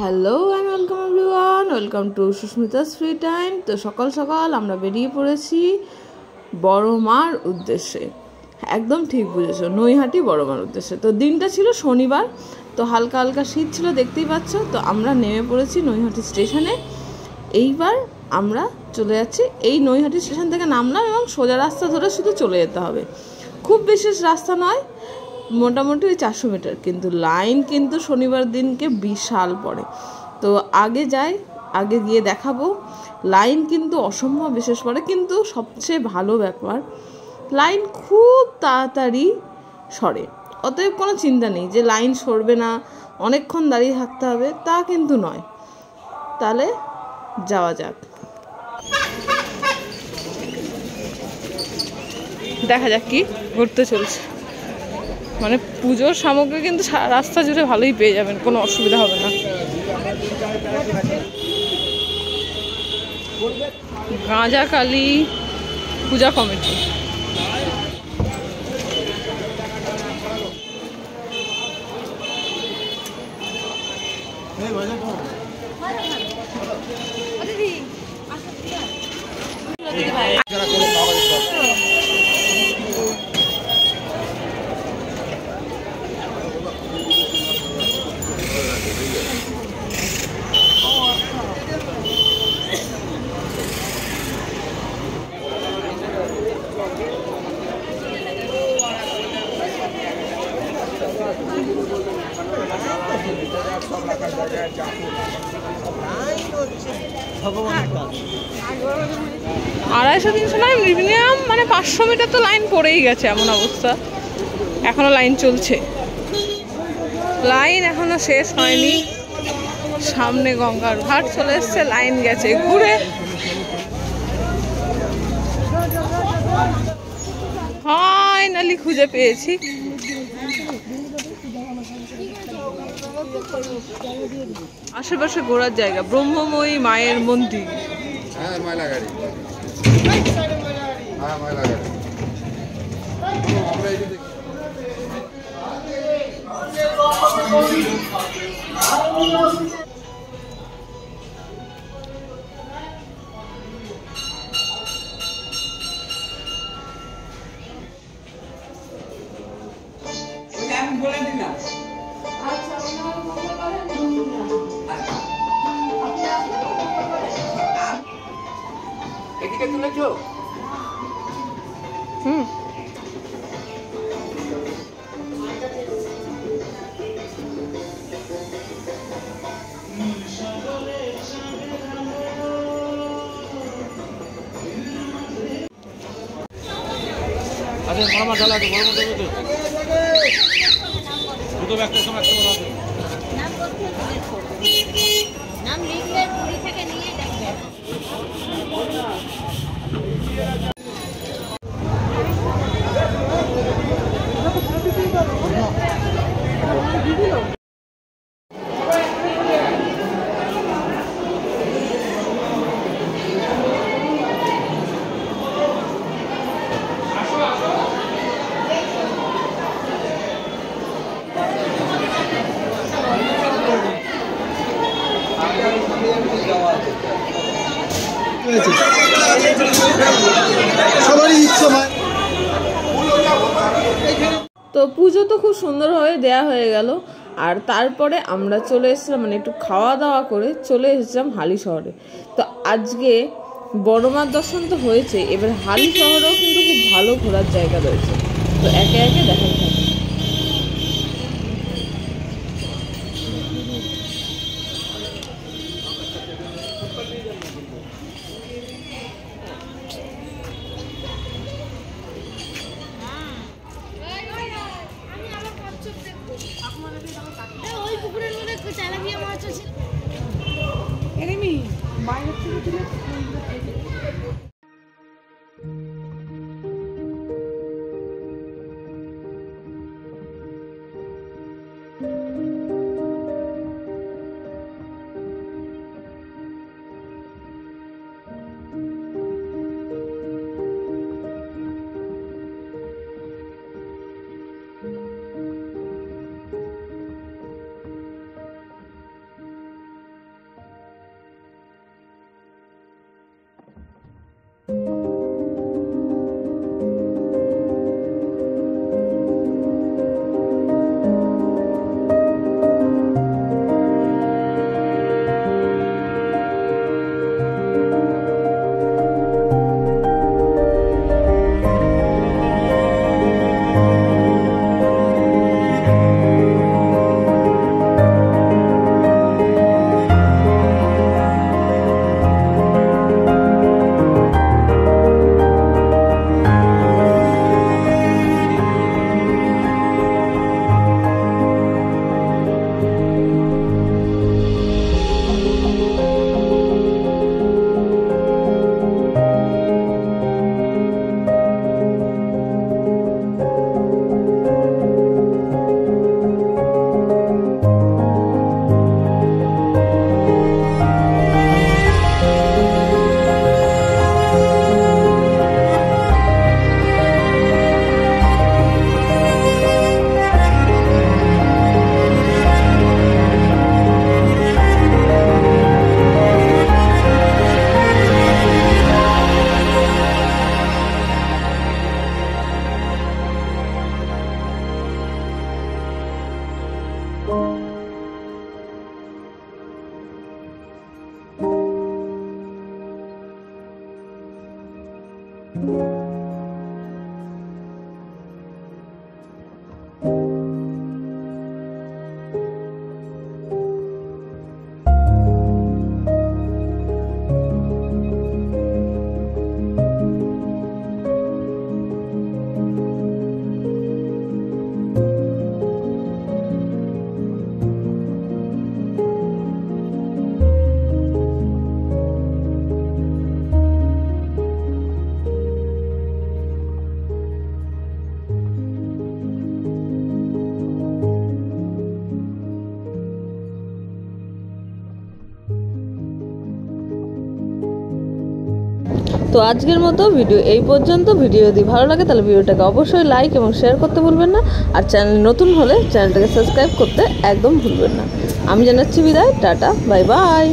Hello and welcome everyone, welcome to Susmita's free time. তো সকাল সকাল আমরা বেরিয়ে পড়েছি বড় মার উদ্দেশ্যে। একদম ঠিক বুঝেছো, নৈহাটি বড় মার উদ্দেশ্যে। তো দিনটা ছিল শনিবার, তো হালকা হালকা শীত ছিল, দেখতেই পাচ্ছ। তো আমরা নেমে পড়েছি নৈহাটি স্টেশনে। এইবার আমরা চলে যাচ্ছি, এই নৈহাটি স্টেশন থেকে নামলাম এবং সোজা রাস্তা ধরে শুধু চলে যেতে হবে। খুব বিশেষ রাস্তা নয়, মোটামুটি ওই 400 মিটার। কিন্তু লাইন কিন্তু শনিবার দিনকে বিশাল পড়ে। তো আগে যাই, আগে গিয়ে দেখাবো। লাইন কিন্তু অসম্ভব বিশেষ পড়ে, কিন্তু সবচেয়ে ভালো ব্যাপার লাইন খুব তাড়াতাড়ি সরে। অতএব কোনো চিন্তা নেই যে লাইন সরবে না, অনেকক্ষণ দাঁড়িয়ে থাকতে হবে, তা কিন্তু নয়। তাহলে যাওয়া যাক, দেখা যাক কি ঘুরতে চলছে। মানে পুজোর সামগ্রী কিন্তু রাস্তা জুড়ে ভালোই পেয়ে যাবেন, কোনো অসুবিধা হবে না। গাঁজাকালী পূজা কমিটি। আড়াইশো 300 নয়, মিনিমাম মানে 500 মিটার তো লাইন পড়েই গেছে, এমন অবস্থা। এখনো লাইন চলছে, লাইন এখনো শেষ হয়নি। সামনে গঙ্গার ঘাট চলে এসছে, লাইন গেছে ঘুরে। ফাইনালি খুঁজে পেয়েছি। আশেপাশে ঘোরার জায়গা, ব্রহ্মময়ী মায়ের মন্দির। এদিকে তুলেছো? আচ্ছা, মামা ঢালা তো বড় মতো তো দুটো ব্যাগটা সময় একটা বলা আছে। নাম লিখলে পুরি থেকে নিয়ে দেখবে। তো পুজো তো খুব সুন্দরভাবে দেয়া হয়ে গেল। আর তারপরে আমরা চলে এসেছিলাম, মানে একটু খাওয়া দাওয়া করে চলে এসেছিলাম হালি শহরে। তো আজকে বড়মার দর্শন তো হয়েছে, এবার হালি শহরেও কিন্তু খুব ভালো ঘোরার জায়গা রয়েছে। তো একে একে দেখাতে থাকি। তো আজকের মতো ভিডিও এই পর্যন্ত। ভিডিও যদি ভালো লাগে তাহলে ভিডিওটাকে অবশ্যই লাইক এবং শেয়ার করতে ভুলবেন না। আর চ্যানেল নতুন হলে চ্যানেলটাকে সাবস্ক্রাইব করতে একদম ভুলবেন না। আমি জানাচ্ছি বিদায়, টাটা, বাই বাই।